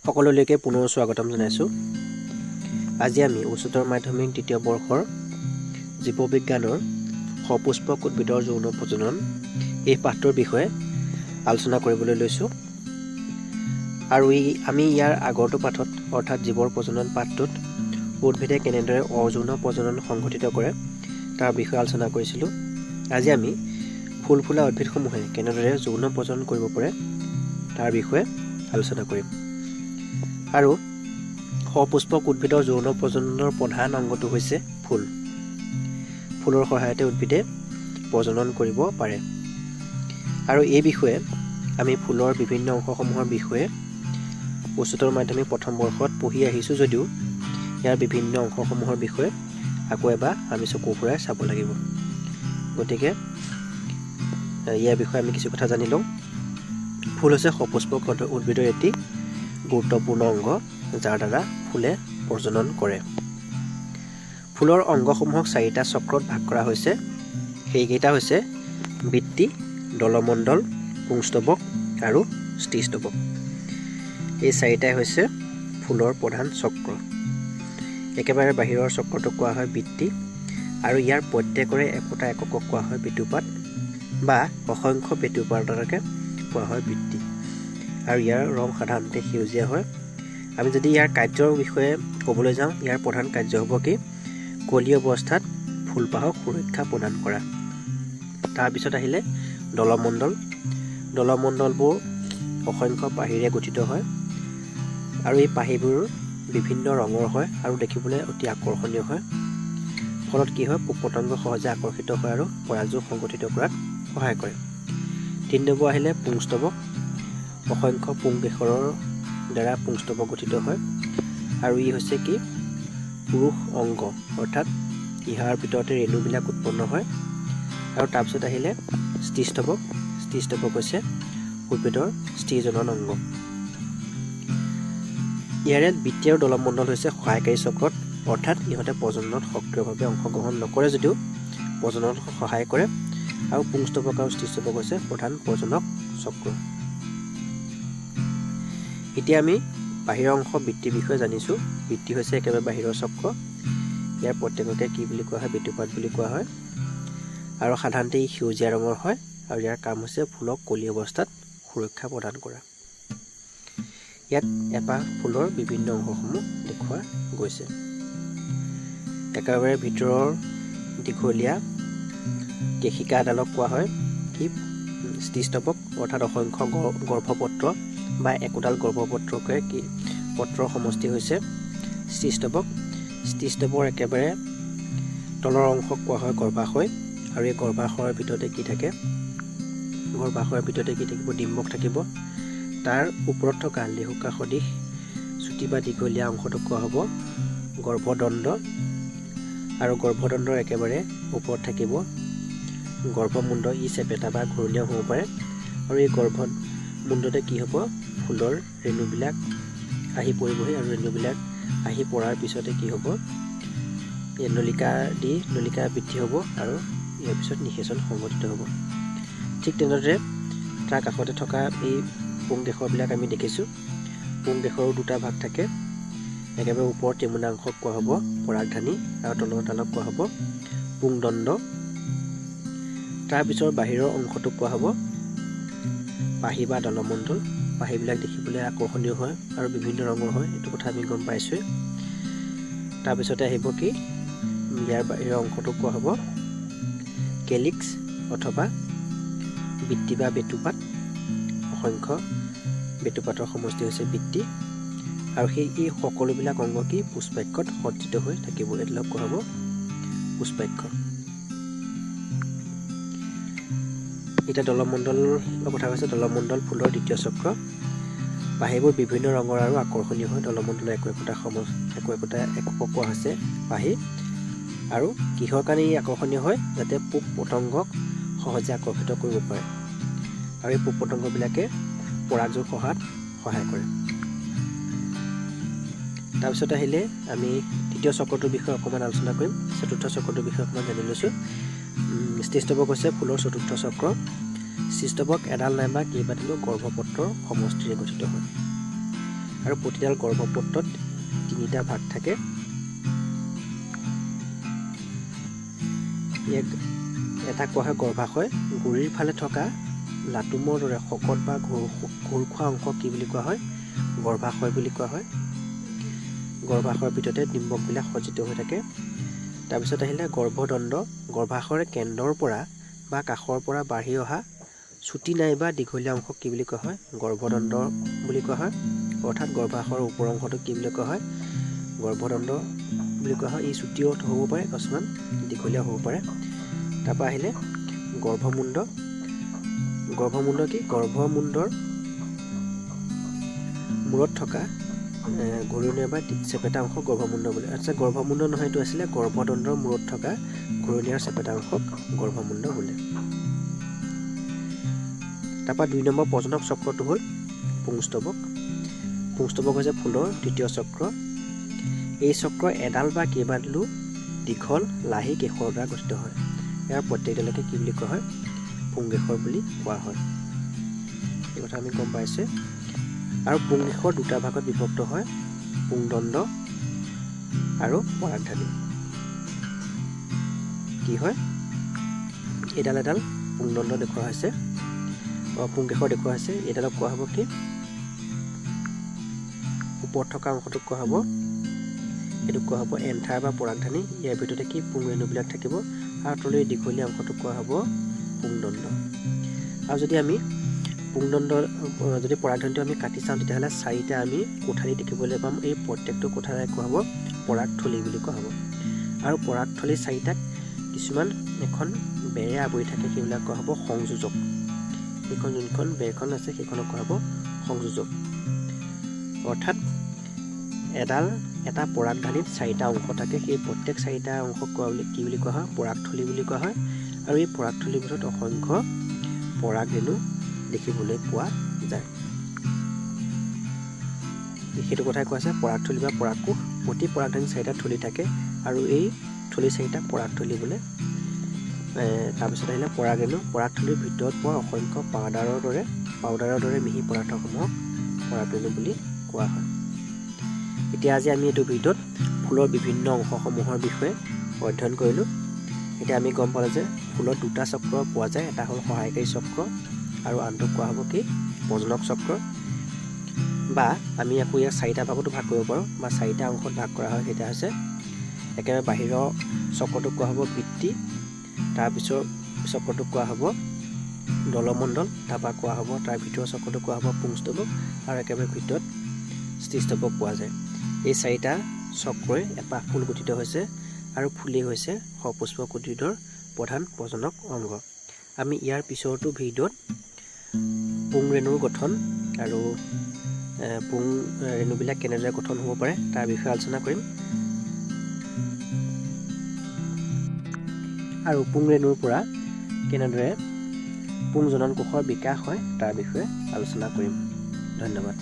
সকলোলৈকে পুনৰ স্বাগতম জনাইছো। আজি আমি উচ্চতৰ মাধ্যমিক দ্বিতীয় বৰ্ষৰ জীৱবিজ্ঞানৰ সপুষ্পক উদ্ভিদৰ যৌন প্ৰজনন এই পাঠটোৰ বিষয়ে আলোচনা কৰিবলৈ লৈছো। আৰু আমি ইয়াৰ আগৰটো পাঠত অৰ্থাৎ জীৱৰ প্ৰজনন পাঠটোত উদ্ভিদে কেনেদৰে অযৌন প্ৰজনন সংঘটিত কৰে তাৰ বিষয়ে আলোচনা কৰিছিলো। আজি আমি ফুল ফুলা উদ্ভিদসমূহে কেনেদৰে যৌন প্ৰজনন কৰিব পাৰে তাৰ বিষয়ে আলোচনা কৰিম। আৰু সপুষ্পক উদ্ভিদৰ যৌন প্ৰজননৰ প্ৰধান অংগটো হৈছে ফুল। ফুলৰ সহায়তে উদ্ভিদে প্ৰজনন কৰিব পাৰে। আৰু এই বিষয়ে আমি ফুলৰ বিভিন্ন অংশসমূহৰ বিষয়ে উচ্চতৰ মাধ্যমিক প্ৰথম বৰ্ষত পঢ়ি আহিছো যদিও ইয়াৰ বিভিন্ন অংশসমূহৰ বিষয়ে আকৌ এবাৰ আমি চকু ফুৰাই চাব লাগিব। গতিকে ইয়াৰ বিষয়ে আমি কিছু কথা জানি লওঁ। ফুল হৈছে সপুষ্পক উদ্ভিদৰ এটি গুৰুত্বপূৰ্ণ অংগ যাৰ দ্বাৰা ফুলে প্ৰজনন কৰে। ফুলৰ অংগসমূহক 4টা চক্ৰত ভাগ কৰা হৈছে। সেইকেইটা হৈছে বৃত্তি, দলমণ্ডল, পুংস্তবক আৰু স্ত্ৰীস্তবক। এই 4টাই হৈছে ফুলৰ প্ৰধান চক্ৰ। একেবাৰে বাহিৰৰ চক্ৰটোক কোৱা হয় বৃত্তি, আৰু ইয়াৰ প্ৰত্যেকৰে একোটা এককক কোৱা হয় বেটুপাত বা অসংখ্য বেটুপাতকে কোৱা হয় বৃত্তি। আৰু ইয়াৰ ৰং সাধাৰণতে সেউজীয়া হয়। আমি যদি ইয়াৰ কাৰ্যৰ বিষয়ে ক'বলৈ যাওঁ, ইয়াৰ প্ৰধান কাৰ্য হ'ব কি কলি অৱস্থাত ফুলপাহক সুৰক্ষা প্ৰদান কৰা। তাৰপিছত আহিলে দলমণ্ডল। দলমণ্ডলবোৰ অসংখ্য পাহিৰে গঠিত হয়, আৰু এই পাহিবোৰ বিভিন্ন ৰঙৰ হয় আৰু দেখিবলৈ অতি আকৰ্ষণীয় হয়। ফলত কি হয়, পোক পতংগ সহজে আকৰ্ষিত হয় আৰু পৰাগযোগ সংগঠিত কৰাত সহায় কৰে। 3 নম্বৰ আহিলে পুংস্তবক। অসংখ্য পুংকেশৰৰ দ্বাৰা পুংস্তবক গঠিত হয়, আৰু ই হৈছে কি পুৰুষ অংগ, অৰ্থাৎ ইহাৰ ভিতৰতে ৰেণুবিলাক উৎপন্ন হয়। আৰু তাৰপিছত আহিলে স্ত্ৰীস্তবক। স্ত্ৰীস্তবক হৈছে উদ্ভিদৰ স্ত্ৰীজনন অংগ। ইয়াৰে বৃত্তি আৰু দলমণ্ডল হৈছে সহায়কাৰী চক্ৰত, অৰ্থাৎ ইহঁতে প্ৰজননত সক্ৰিয়ভাৱে অংশগ্ৰহণ নকৰে যদিও প্ৰজননত সহায় কৰে। আৰু পুংস্তবক আৰু স্ত্ৰীস্তবক হৈছে প্ৰধান প্ৰজনক চক্ৰ। এতিয়া আমি বাহিৰৰ অংশ বৃত্তিৰ বিষয়ে জানিছোঁ। বৃত্তি হৈছে একেবাৰে বাহিৰৰ চক্ৰ। ইয়াৰ প্ৰত্যেককে কি বুলি কোৱা হয়, বেটুপাত বুলি কোৱা হয়। আৰু সাধাৰণতে ই সেউজীয়া ৰঙৰ হয়, আৰু ইয়াৰ কাম হৈছে ফুলক কলি অৱস্থাত সুৰক্ষা প্ৰদান কৰা। ইয়াত এপাহ ফুলৰ বিভিন্ন অংশসমূহ দেখুওৱা গৈছে। একেবাৰে ভিতৰৰ দীঘলীয়া কেশিকা এডালক কোৱা হয় কি স্ত্ৰীস্তবক, অৰ্থাৎ অসংখ্য গৰ্ভপত্ৰ বা একোডাল গৰ্ভপত্ৰকে কি পত্ৰৰ সমষ্টি হৈছে স্ত্ৰীস্তবক। স্ত্ৰীস্তবৰ একেবাৰে তলৰ অংশক কোৱা হয় গৰ্ভাশয়, আৰু এই গৰ্ভাশয়ৰ ভিতৰতে কি থাকে, গৰ্ভাশয়ৰ ভিতৰতে কি থাকিব, ডিম্বক থাকিব। তাৰ ওপৰত থকা লেহুকা সদৃশ চুটি বা দীঘলীয়া অংশটোক কোৱা হ'ব গৰ্ভদণ্ড, আৰু গৰ্ভদণ্ডৰ একেবাৰে ওপৰত থাকিব গৰ্ভমুণ্ড। ই চেপেটা বা ঘূৰণীয়া হ'ব পাৰে, আৰু এই গৰ্ভমুণ্ডতে কি হ'ব, ফুলৰ ৰেণুবিলাক আহি পৰিবহি, আৰু ৰেণুবিলাক আহি পৰাৰ পিছতে কি হ'ব, এই নলিকা বৃদ্ধি হ'ব, আৰু ইয়াৰ পিছত নিষেচন সংঘটিত হ'ব। ঠিক তেনেদৰে তাৰ কাষতে থকা এই পুংকেশৰবিলাক আমি দেখিছোঁ। পুংকেশৰো 2টা ভাগ থাকে। একেবাৰে ওপৰৰ টেমুনাংশক কোৱা হ'ব পৰাগধানী, আৰু তলৰ ডালক কোৱা হ'ব পুংদণ্ড। তাৰপিছৰ বাহিৰৰ অংশটোক কোৱা হ'ব পাহি বা দলমণ্ডল। পাহিবিলাক দেখিবলৈ আকৰ্ষণীয় হয় আৰু বিভিন্ন ৰঙৰ হয়, এইটো কথা আমি গম পাইছোঁৱেই। তাৰপিছতে আহিব কি ইয়াৰ বাহিৰৰ অংশটোক কোৱা হ'ব কেলিক্স অথবা বৃত্তি বা বেটুপাত। অসংখ্য বেটুপাতৰ সমষ্টি হৈছে বৃত্তি, আৰু এই সকলোবিলাক অংগ কি পুষ্পাক্ষত সজ্জিত হৈ থাকিব। এইটোক কোৱা হ'ব পুষ্পাক্ষ। এতিয়া দলমণ্ডলৰ কথা কৈছে। দলমণ্ডল ফুলৰ দ্বিতীয় চক্ৰ। পাহিবোৰ বিভিন্ন ৰঙৰ আৰু আকৰ্ষণীয় হয়। দলমণ্ডলৰ একো একোটা একক কোৱা হৈছে পাহি। আৰু কিহৰ কাৰণে ই আকৰ্ষণীয় হয়, যাতে পোক পতংগক সহজে আকৰ্ষিত কৰিব পাৰে, আৰু এই পোক পতংগবিলাকে পৰাগযোগ হোৱাত সহায় কৰে। তাৰপিছত আহিলে আমি তৃতীয় চক্ৰটোৰ বিষয়ে অকণমান আলোচনা কৰিম। চতুৰ্থ চক্ৰটোৰ বিষয়ে অকণমান জানি লৈছোঁ। স্ত্ৰীস্তবক হৈছে ফুলৰ চতুৰ্থ চক্ৰ। স্ত্ৰীস্তবক এডাল নাইবা কেইবাটাও গৰ্ভপত্ৰৰ সমষ্টিৰে গঠিত হয়। আৰু প্ৰতিডাল গৰ্ভপত্ৰত 3টা ভাগ থাকে। এটা কোৱা হয় গৰ্ভাশয়। গুৰিৰ ফালে থকা লাটুমৰ দৰে শকত বা ঘূৰ খোৱা অংশ কি বুলি কোৱা হয়? গৰ্ভাশয় বুলি কোৱা হয়। গৰ্ভাশয়ৰ ভিতৰতে ডিম্বকবিলাক সজ্জিত হৈ থাকে। তাৰপিছত আহিলে গৰ্ভদণ্ড। গৰ্ভাশয়ৰ কেন্দ্ৰৰ পৰা বা কাষৰ পৰা বাঢ়ি অহা চুটি নাইবা দীঘলীয়া অংশক কি বুলি কোৱা হয়? গৰ্ভদণ্ড বুলি কোৱা হয়। অৰ্থাৎ গৰ্ভাশয়ৰ ওপৰ অংশটো কি বুলি কোৱা হয়? গৰ্ভদণ্ড বুলি কোৱা হয়। ই চুটিও হ'ব পাৰে, কিছুমান দীঘলীয়া হ'ব পাৰে। তাৰপৰা আহিলে গৰ্ভমুণ্ড। গৰ্ভমুণ্ড কি? গৰ্ভমুণ্ডৰ মূৰত থকা ঘূৰণীয়া বা চেপেটা অংশ গৰ্ভমুণ্ড বুলি। আচ্ছা, গৰ্ভমুণ্ড নহয়, এইটো আছিলে গৰ্ভদণ্ডৰ মূৰত থকা ঘূৰণীয়া চেপেটা অংশক গৰ্ভমুণ্ড বোলে। তাৰপৰা 2 নম্বৰ প্ৰজনক চক্ৰটো হ'ল পুংস্তবক। পুংস্তবক হৈছে ফুলৰ 3য় চক্ৰ। এই চক্ৰ এডাল বা কেইবাডালো দীঘল লাহি কেশৰৰ দ্বাৰা গঠিত হয়। ইয়াৰ প্ৰত্যেকডালকে কি বুলি কোৱা হয়? পুংকেশৰ বুলি কোৱা হয়। এই কথা আমি গম পাইছোঁ। আৰু পুংকেশৰ 2টা ভাগত বিভক্ত হয়, পুংদণ্ড আৰু পৰাগধানী। কি হয়? এডাল এডাল পুংদণ্ড দেখুওৱা হৈছে, পুংকেশৰ দেখুওৱা হৈছে। এডালক কোৱা হ'ব কি? ওপৰত থকা অংশটোক কোৱা হ'ব, এইটোক কোৱা হ'ব এন্থাৰ বা পৰাগধানী। ইয়াৰ ভিতৰতে কি পুং ৰেণুবিলাক থাকিব। আৰু তলৰ দীঘলীয়া অংশটোক কোৱা হ'ব পুংদণ্ড। আৰু যদি আমি যদি পৰাগধানীটো আমি কাটি চাওঁ, তেতিয়াহ'লে 4টা আমি কোঠালি দেখিবলৈ পাম। এই প্ৰত্যেকটো কোঠালিক কোৱা হ'ব পৰাগথলী বুলি কোৱা হ'ব। আৰু পৰাগথলী 4টাক কিছুমান এখন বেৰে আৱৰি থাকে, সেইবিলাক কোৱা হ'ব সংযোজক। এইখন যোনখন বেৰখন আছে সেইখনক কোৱা হ'ব সংযোজক। অৰ্থাৎ এটা পৰাগধানীত 4টা অংশ থাকে। সেই প্ৰত্যেক 4টা অংশক কি বুলি কোৱা হয়? পৰাগথলী বুলি কোৱা হয়। আৰু এই পৰাগথলীৰ ভিতৰত অসংখ্য পৰাগ ৰেণু দেখিবলৈ পোৱা যায়। সেইটো কথাই কোৱা আছে পৰাগথলী বা পৰাগকোষ। প্ৰতি পৰাগধানীত 4টা থলী থাকে আৰু এই থলী 4টা পৰাগথলী বোলে। তাৰপিছত আহিলে পৰাগ ৰেণু। পৰাগথলীৰ ভিতৰত পোৱা অসংখ্য পাউডাৰৰ দৰে মিহি পদাৰ্থসমূহক পৰাগ ৰেণু বুলি কোৱা হয়। এতিয়া আজি আমি এইটো ভিডিঅ'ত ফুলৰ বিভিন্ন অংশসমূহৰ বিষয়ে অধ্যয়ন কৰিলোঁ। এতিয়া আমি গম পালোঁ যে ফুলত 2টা চক্ৰ পোৱা যায়। এটা হ'ল সহায়কাৰী চক্ৰ আৰু আনটোক কোৱা হ'ব কি? প্ৰজনক চক্ৰ। বা আমি আকৌ ইয়াক 4টা ভাগতো ভাগ কৰিব পাৰোঁ, বা 4টা অংশত ভাগ কৰা হয়। সেইটা হৈছে একেবাৰে বাহিৰৰ চক্ৰটোক কোৱা হ'ব বৃত্তি। তাৰপিছত চক্ৰটোক কোৱা হ'ব দলমণ্ডল। তাৰপৰা কোৱা হ'ব তাৰ ভিতৰৰ চক্ৰটোক কোৱা হ'ব পুংস্তবক। আৰু একেবাৰে ভিতৰত স্ত্ৰীস্তবক পোৱা যায়। এই 4টা চক্ৰই এপাহ ফুল গঠিত হৈছে আৰু ফুলেই হৈছে সপুষ্পক উদ্ভিদৰ প্ৰধান প্ৰজনক অংগ। আমি ইয়াৰ পিছৰটো ভিডিঅ'ত পুং ৰেণুৰ গঠন আৰু পুং ৰেণুবিলাক কেনেদৰে গঠন হ'ব পাৰে তাৰ বিষয়ে আলোচনা কৰিম। আৰু পুং ৰেণুৰ পৰা কেনেদৰে পুং জনন কোষৰ বিকাশ হয় তাৰ বিষয়ে আলোচনা কৰিম। ধন্যবাদ।